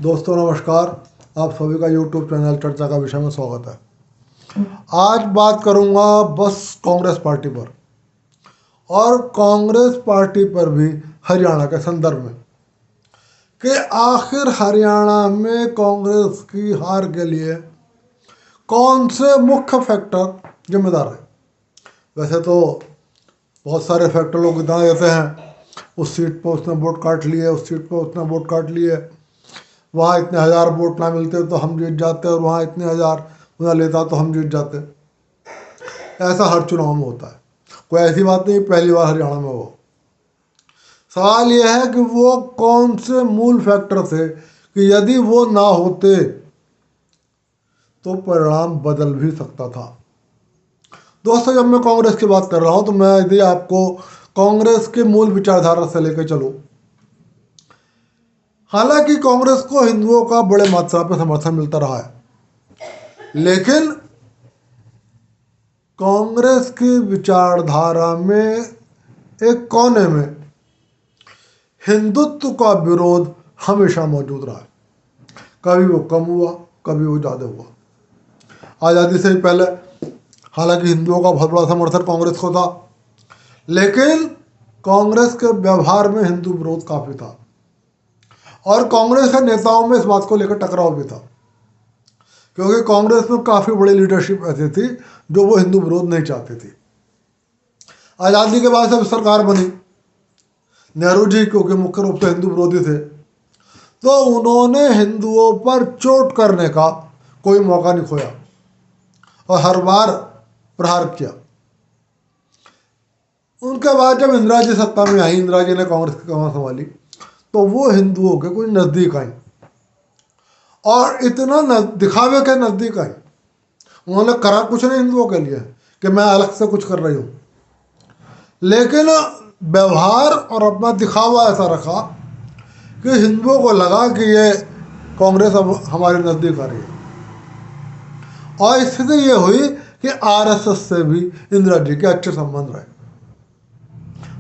दोस्तों नमस्कार। आप सभी का यूट्यूब चैनल चर्चा का विषय में स्वागत है। आज बात करूंगा बस कांग्रेस पार्टी पर और कांग्रेस पार्टी पर भी हरियाणा के संदर्भ में कि आखिर हरियाणा में कांग्रेस की हार के लिए कौन से मुख्य फैक्टर जिम्मेदार है। वैसे तो बहुत सारे फैक्टर लोग इतना देते हैं, उस सीट पर उसने वोट काट लिए, उस सीट पर उसने वोट काट लिए, वहाँ इतने हज़ार वोट ना मिलते तो हम जीत जाते और वहाँ इतने हज़ार ना लेता तो हम जीत जाते। ऐसा हर चुनाव में होता है, कोई ऐसी बात नहीं पहली बार हरियाणा में हो। सवाल यह है कि वो कौन से मूल फैक्टर थे कि यदि वो ना होते तो परिणाम बदल भी सकता था। दोस्तों, जब मैं कांग्रेस की बात कर रहा हूँ तो मैं यदि आपको कांग्रेस के मूल विचारधारा से लेकर चलूँ, हालांकि कांग्रेस को हिंदुओं का बड़े मात्रा पर समर्थन मिलता रहा है, लेकिन कांग्रेस की विचारधारा में एक कोने में हिंदुत्व का विरोध हमेशा मौजूद रहा है। कभी वो कम हुआ, कभी वो ज़्यादा हुआ। आज़ादी से ही पहले हालांकि हिंदुओं का बहुत बड़ा समर्थन कांग्रेस को था, लेकिन कांग्रेस के व्यवहार में हिंदू विरोध काफ़ी था और कांग्रेस के नेताओं में इस बात को लेकर टकराव भी था, क्योंकि कांग्रेस में काफ़ी बड़ी लीडरशिप ऐसी थी जो वो हिंदू विरोध नहीं चाहती थी। आज़ादी के बाद जब सरकार बनी, नेहरू जी क्योंकि मुख्य रूप से हिंदू विरोधी थे, तो उन्होंने हिंदुओं पर चोट करने का कोई मौका नहीं खोया और हर बार प्रहार किया। उनके बाद जब इंदिरा जी सत्ता में आई, इंदिरा जी ने कांग्रेस की कमान संभाली, तो वो हिंदुओं के कुछ नज़दीक आई और इतना दिखावे के नज़दीक आई। उन्होंने करा कुछ नहीं हिंदुओं के लिए कि मैं अलग से कुछ कर रही हूँ, लेकिन व्यवहार और अपना दिखावा ऐसा रखा कि हिंदुओं को लगा कि ये कांग्रेस अब हमारे नज़दीक आ रही है। और स्थिति ये हुई कि आरएसएस से भी इंदिरा जी के अच्छे संबंध रहे।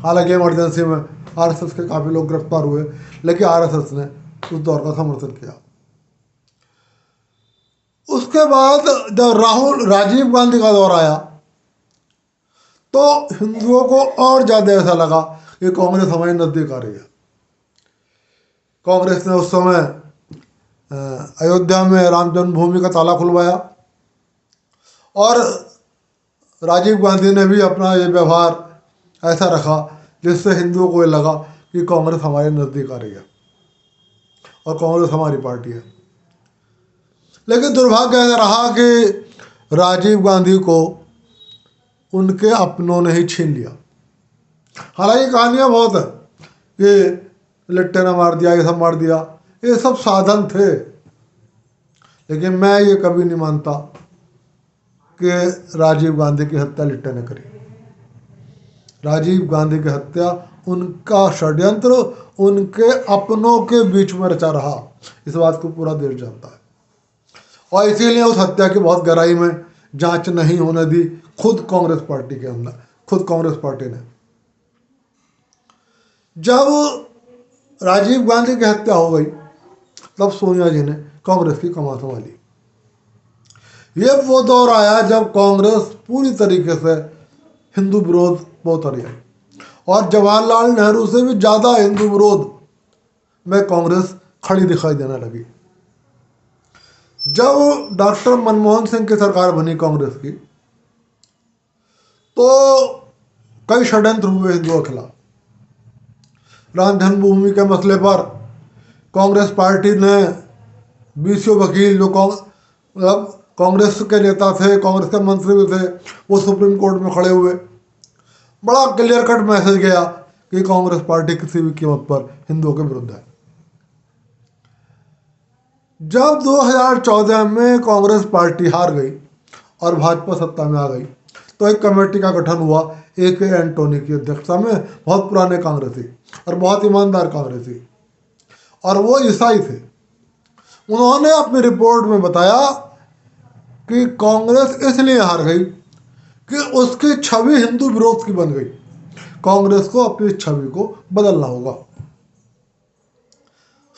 हालांकि इमरजेंसी में आरएसएस के काफ़ी लोग गिरफ्तार हुए, लेकिन आरएसएस ने उस दौर का समर्थन किया। उसके बाद जब राजीव गांधी का दौर आया तो हिंदुओं को और ज़्यादा ऐसा लगा कि कांग्रेस हमारे नज़दीक आ रही है। कांग्रेस ने उस समय अयोध्या में राम जन्मभूमि का ताला खुलवाया और राजीव गांधी ने भी अपना ये व्यवहार ऐसा रखा जिससे हिंदुओं को ये लगा कि कांग्रेस हमारे नज़दीक आ रही है और कांग्रेस हमारी पार्टी है। लेकिन दुर्भाग्य ऐसा रहा कि राजीव गांधी को उनके अपनों ने ही छीन लिया। हालांकि कहानियाँ बहुत है कि लिट्टे ने मार दिया, ये सब मार दिया, ये सब साधन थे, लेकिन मैं ये कभी नहीं मानता कि राजीव गांधी की हत्या लिट्टे ने करी। राजीव गांधी की हत्या उनका षड्यंत्र उनके अपनों के बीच में रचा रहा, इस बात को पूरा देश जानता है। और इसीलिए उस हत्या की बहुत गहराई में जांच नहीं होने दी खुद कांग्रेस पार्टी के अंदर, खुद कांग्रेस पार्टी ने। जब राजीव गांधी की हत्या हो गई तब सोनिया जी ने कांग्रेस की कमान संभाली। ये वो दौर आया जब कांग्रेस पूरी तरीके से हिंदू विरोध में उतरी है और जवाहरलाल नेहरू से भी ज़्यादा हिंदू विरोध में कांग्रेस खड़ी दिखाई देने लगी। जब डॉक्टर मनमोहन सिंह की सरकार बनी कांग्रेस की, तो कई षड्यंत्र हुए हिंदुओं के खिलाफ। राम जन्मभूमि के मसले पर कांग्रेस पार्टी ने 20 वकील जो मतलब कांग्रेस के नेता थे, कांग्रेस के मंत्री भी थे, वो सुप्रीम कोर्ट में खड़े हुए। बड़ा क्लियर कट मैसेज गया कि कांग्रेस पार्टी किसी भी कीमत पर हिंदुओं के विरुद्ध है। जब 2014 में कांग्रेस पार्टी हार गई और भाजपा सत्ता में आ गई, तो एक कमेटी का गठन हुआ AK एंटोनी की अध्यक्षता में। बहुत पुराने कांग्रेसी और बहुत ईमानदार कांग्रेसी, और वो ईसाई थे। उन्होंने अपनी रिपोर्ट में बताया कि कांग्रेस इसलिए हार गई कि उसकी छवि हिंदू विरोध की बन गई। कांग्रेस को अपनी छवि को बदलना होगा।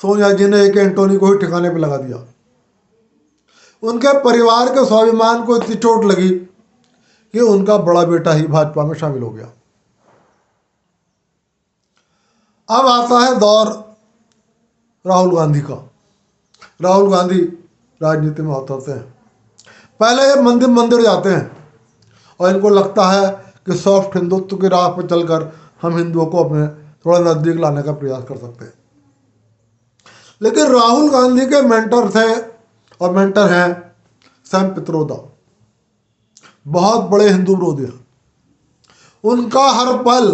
सोनिया जी ने एक एंटोनी को ही ठिकाने पर लगा दिया। उनके परिवार के स्वाभिमान को इतनी चोट लगी कि उनका बड़ा बेटा ही भाजपा में शामिल हो गया। अब आता है दौर राहुल गांधी का। राहुल गांधी राजनीति में उतरते हैं। पहले ये मंदिर मंदिर जाते हैं और इनको लगता है कि सॉफ्ट हिंदुत्व की राह पर चलकर हम हिंदुओं को अपने थोड़ा नज़दीक लाने का प्रयास कर सकते हैं। लेकिन राहुल गांधी के मेंटर थे और मेंटर हैं सैम पित्रोदा, बहुत बड़े हिंदू विरोधी हैं। उनका हर पल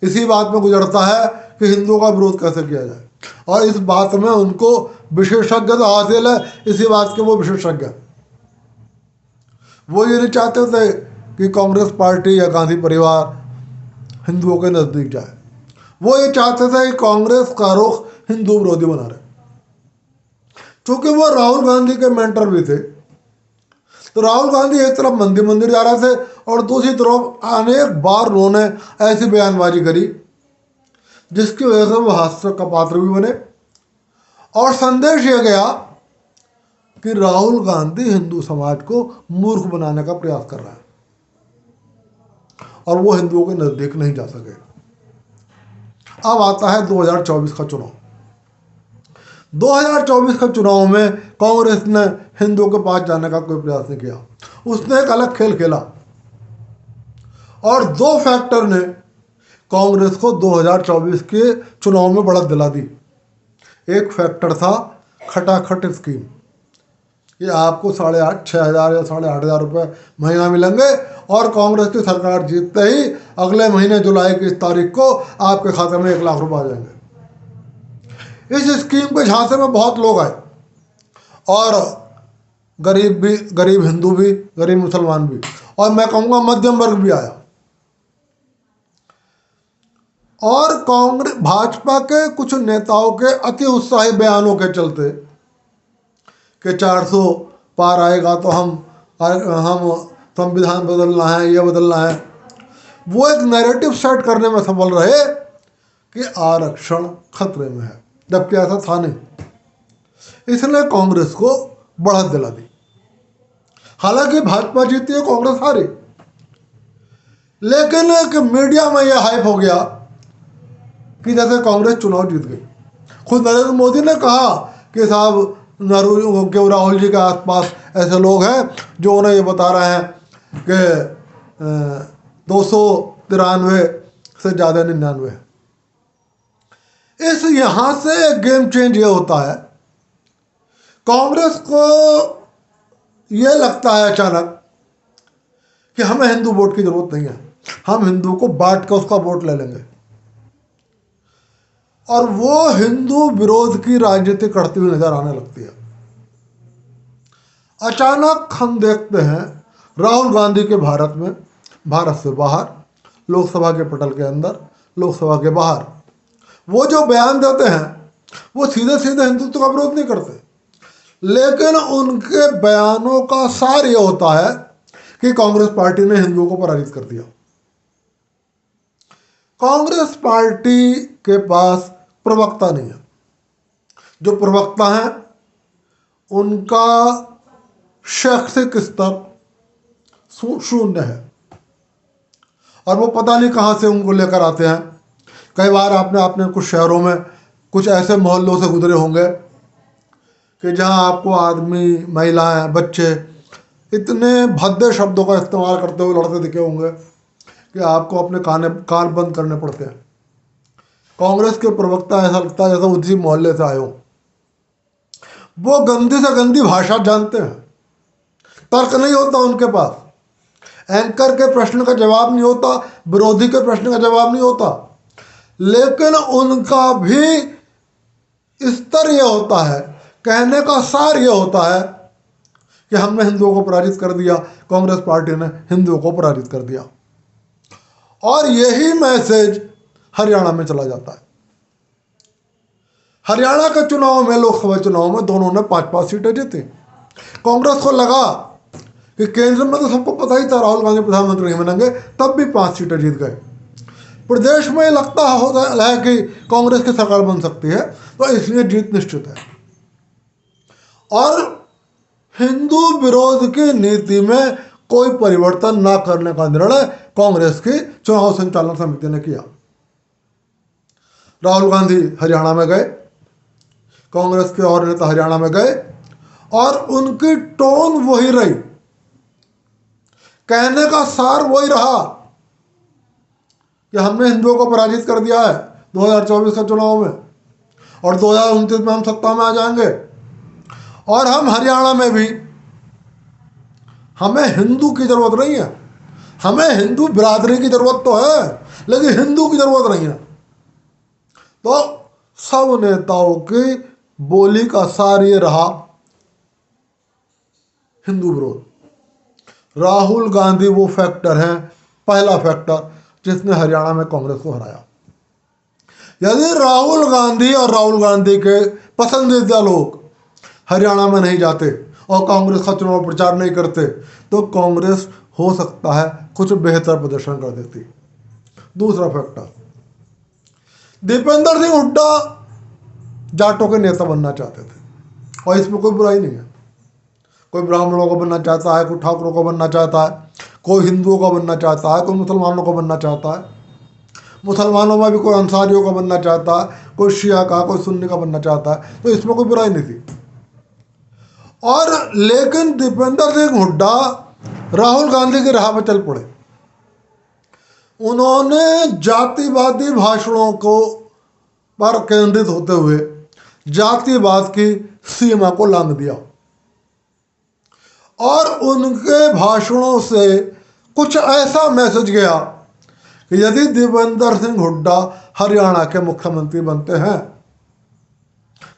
इसी बात में गुजरता है कि हिंदुओं का विरोध कैसे किया जाए, और इस बात में उनको विशेषज्ञता हासिल है। इसी बात के वो विशेषज्ञ। वो ये नहीं चाहते थे कि कांग्रेस पार्टी या गांधी परिवार हिंदुओं के नज़दीक जाए। वो ये चाहते थे कि कांग्रेस का रुख हिंदू विरोधी बना रहे। चूंकि वो राहुल गांधी के मेंटर भी थे, तो राहुल गांधी एक तरफ मंदिर मंदिर जा रहे थे और दूसरी तरफ अनेक बार उन्होंने ऐसी बयानबाजी करी जिसकी वजह से वो हास्य का पात्र भी बने, और संदेश ये गया कि राहुल गांधी हिंदू समाज को मूर्ख बनाने का प्रयास कर रहा है और वो हिंदुओं के नजदीक नहीं जा सके। अब आता है 2024 का चुनाव। 2024 के चुनाव में कांग्रेस ने हिंदुओं के पास जाने का कोई प्रयास नहीं किया। उसने एक अलग खेल खेला और दो फैक्टर ने कांग्रेस को 2024 के चुनाव में बढ़त दिला दी। एक फैक्टर था खटाखट स्कीम, ये आपको 6,500 या 8,500 रुपये महीना मिलेंगे और कांग्रेस की सरकार जीतते ही अगले महीने जुलाई की 1 तारीख को आपके खाते में 1 लाख रुपये आ जाएंगे। इस स्कीम के झांसे में बहुत लोग आए और गरीब हिंदू भी, गरीब मुसलमान भी, और मैं कहूँगा मध्यम वर्ग भी आया। और कांग्रेस भाजपा के कुछ नेताओं के अति उत्साही बयानों के चलते कि 400 पार आएगा तो हम संविधान बदलना है, ये बदलना है, वो एक नैरेटिव सेट करने में सफल रहे कि आरक्षण खतरे में है, जबकि ऐसा था नहीं। इसने कांग्रेस को बढ़त दिला दी। हालांकि भाजपा जीती है, कांग्रेस हारी, लेकिन एक मीडिया में यह हाइप हो गया कि जैसे कांग्रेस चुनाव जीत गई। खुद नरेंद्र मोदी ने कहा कि साहब राहुल जी के आसपास ऐसे लोग हैं जो उन्हें ये बता रहे हैं कि 293 से ज़्यादा 99 है। इस यहाँ से एक गेम चेंज ये होता है, कांग्रेस को ये लगता है अचानक कि हमें हिंदू वोट की जरूरत नहीं है, हम हिंदू को बांट कर उसका वोट ले लेंगे, और वो हिंदू विरोध की राजनीति करती हुई नजर आने लगती है। अचानक हम देखते हैं राहुल गांधी के भारत में, भारत से बाहर, लोकसभा के पटल के अंदर, लोकसभा के बाहर, वो जो बयान देते हैं वो सीधे सीधे हिंदुत्व का विरोध नहीं करते, लेकिन उनके बयानों का सार ये होता है कि कांग्रेस पार्टी ने हिंदुओं को पराजित कर दिया। कांग्रेस पार्टी के पास प्रवक्ता नहीं है। जो प्रवक्ता हैं उनका शैक्षिक स्तर शून्य है और वो पता नहीं कहाँ से उनको लेकर आते हैं। कई बार आपने कुछ शहरों में कुछ ऐसे मोहल्लों से गुजरे होंगे कि जहाँ आपको आदमी, महिलाएं, बच्चे इतने भद्दे शब्दों का इस्तेमाल करते हुए लड़ते दिखे होंगे कि आपको अपने कान बंद करने पड़ते हैं। कांग्रेस के प्रवक्ता ऐसा लगता है जैसा उसी मोहल्ले से आए हो। वो गंदी से गंदी भाषा जानते हैं, तर्क नहीं होता उनके पास, एंकर के प्रश्न का जवाब नहीं होता, विरोधी के प्रश्न का जवाब नहीं होता, लेकिन उनका भी स्तर यह होता है, कहने का सार यह होता है कि हमने हिंदुओं को पराजित कर दिया, कांग्रेस पार्टी ने हिंदुओं को पराजित कर दिया। और यही मैसेज हरियाणा में चला जाता है। हरियाणा के चुनाव में, लोकसभा चुनाव में दोनों ने 5-5 सीटें जीती। कांग्रेस को लगा कि केंद्र में तो सबको पता ही था राहुल गांधी प्रधानमंत्री नहीं बनेंगे, तब भी 5 सीटें जीत गए। प्रदेश में लगता होता है कि कांग्रेस की सरकार बन सकती है, तो इसलिए जीत निश्चित है। और हिंदू विरोध की नीति में कोई परिवर्तन ना करने का निर्णय कांग्रेस की चुनाव संचालन समिति ने किया। राहुल गांधी हरियाणा में गए, कांग्रेस के और नेता हरियाणा में गए और उनकी टोन वही रही, कहने का सार वही रहा कि हमने हिंदुओं को पराजित कर दिया है 2024 के चुनाव में और 2029 में हम सत्ता में आ जाएंगे। और हम हरियाणा में भी, हमें हिंदू की जरूरत नहीं है, हमें हिंदू बिरादरी की जरूरत तो है लेकिन हिंदू की जरूरत नहीं है। तो सब नेताओं की बोली का सार ये रहा, हिंदू विरोध। राहुल गांधी वो फैक्टर हैं, पहला फैक्टर जिसने हरियाणा में कांग्रेस को हराया। यदि राहुल गांधी और राहुल गांधी के पसंदीदा लोग हरियाणा में नहीं जाते और कांग्रेस का चुनाव प्रचार नहीं करते तो कांग्रेस हो सकता है कुछ बेहतर प्रदर्शन कर देती। दूसरा फैक्टर, दीपेंद्र सिंह हुड्डा जाटों के नेता बनना चाहते थे और इसमें कोई बुराई नहीं है। कोई ब्राह्मणों को बनना चाहता है, कोई ठाकुरों को बनना चाहता है, कोई हिंदुओं का बनना चाहता है, कोई मुसलमानों को बनना चाहता है। मुसलमानों में भी कोई अंसारियों का बनना चाहता है, कोई शिया का, कोई सुन्नी का बनना चाहता है, तो इसमें कोई बुराई नहीं थी। और लेकिन दीपेंद्र सिंह हुड्डा राहुल गांधी की राह पर चल पड़े। उन्होंने जातिवादी भाषणों को पर केंद्रित होते हुए जातिवाद की सीमा को लांघ दिया और उनके भाषणों से कुछ ऐसा मैसेज गया कि यदि दीपेंद्र सिंह हुड्डा हरियाणा के मुख्यमंत्री बनते हैं,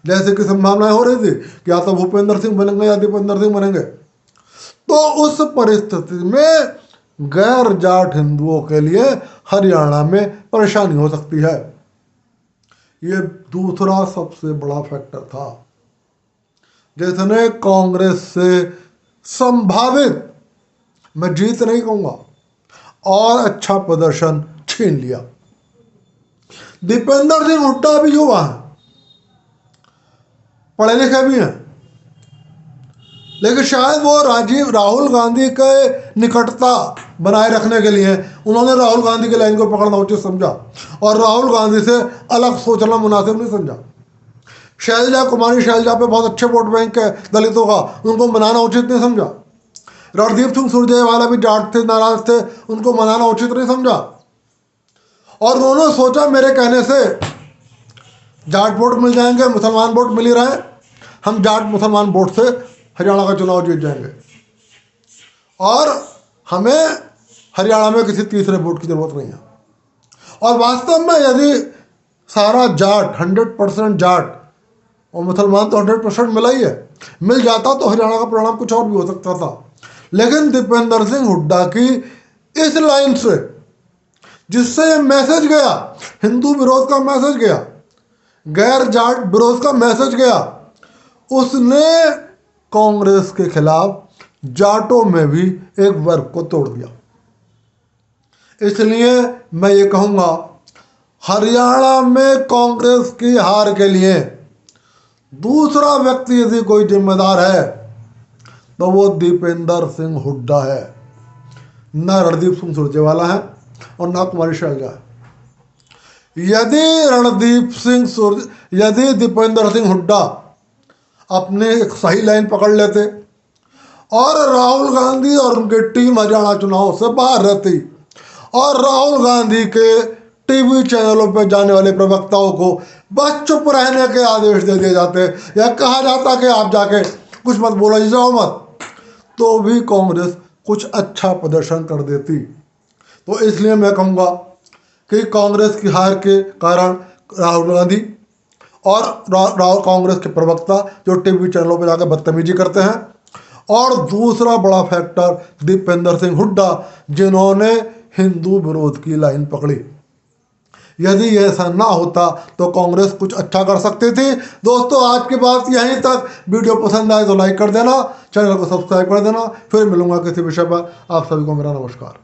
जैसे कि संभावनाएं हो रही थी कि या तो भूपेंद्र सिंह बनेंगे या दीपेंद्र सिंह बनेंगे, तो उस परिस्थिति में गैर जाट हिंदुओं के लिए हरियाणा में परेशानी हो सकती है। ये दूसरा सबसे बड़ा फैक्टर था जिसने कांग्रेस से संभावित, मैं जीत नहीं कहूंगा, और अच्छा प्रदर्शन छीन लिया। दीपेंद्र सिंह हुड्डा भी युवा है, पढ़े लिखे भी हैं, लेकिन शायद वो राहुल गांधी के निकटता बनाए रखने के लिए उन्होंने राहुल गांधी की लाइन को पकड़ना उचित समझा और राहुल गांधी से अलग सोचना मुनासिब नहीं समझा। शैलजा कुमारी, शैलजा पे बहुत अच्छे वोट बैंक है दलितों का, उनको मनाना उचित नहीं समझा। रणदीप सिंह सुरजेवाला भी जाट थे, नाराज थे, उनको मनाना उचित नहीं समझा। और उन्होंने सोचा मेरे कहने से जाट वोट मिल जाएंगे, मुसलमान वोट मिल ही रहे, हम जाट मुसलमान वोट से हरियाणा का चुनाव जीत जाएंगे और हमें हरियाणा में किसी तीसरे वोट की जरूरत नहीं है। और वास्तव में यदि सारा जाट 100% जाट और मुसलमान तो 100% मिला ही है, मिल जाता तो हरियाणा का परिणाम कुछ और भी हो सकता था। लेकिन दीपेंद्र सिंह हुड्डा की इस लाइन से, जिससे ये मैसेज गया, हिंदू विरोध का मैसेज गया, गैर जाट विरोध का मैसेज गया, उसने कांग्रेस के खिलाफ जाटों में भी एक वर्ग को तोड़ दिया। इसलिए मैं ये कहूंगा, हरियाणा में कांग्रेस की हार के लिए दूसरा व्यक्ति यदि कोई जिम्मेदार है तो वो दीपेंद्र सिंह हुड्डा है, न रणदीप सिंह सुरजेवाला है और न कुमारी शैलजा है। यदि दीपेंद्र सिंह हुड्डा अपने एक सही लाइन पकड़ लेते और राहुल गांधी और उनकी टीम हरियाणा चुनाव से बाहर रहती और राहुल गांधी के टीवी चैनलों पर जाने वाले प्रवक्ताओं को बस चुप रहने के आदेश दे दिए जाते या कहा जाता कि आप जाके कुछ मत बोलो, जाओ मत, तो भी कांग्रेस कुछ अच्छा प्रदर्शन कर देती। तो इसलिए मैं कहूँगा कि कांग्रेस की हार के कारण राहुल गांधी और कांग्रेस के प्रवक्ता जो टीवी चैनलों पर जाकर बदतमीजी करते हैं, और दूसरा बड़ा फैक्टर दीपेंद्र सिंह हुड्डा जिन्होंने हिंदू विरोध की लाइन पकड़ी। यदि ऐसा ना होता तो कांग्रेस कुछ अच्छा कर सकती थी। दोस्तों, आज की बात यहीं तक। वीडियो पसंद आए तो लाइक कर देना, चैनल को सब्सक्राइब कर देना। फिर मिलूंगा किसी विषय पर। आप सभी को मेरा नमस्कार।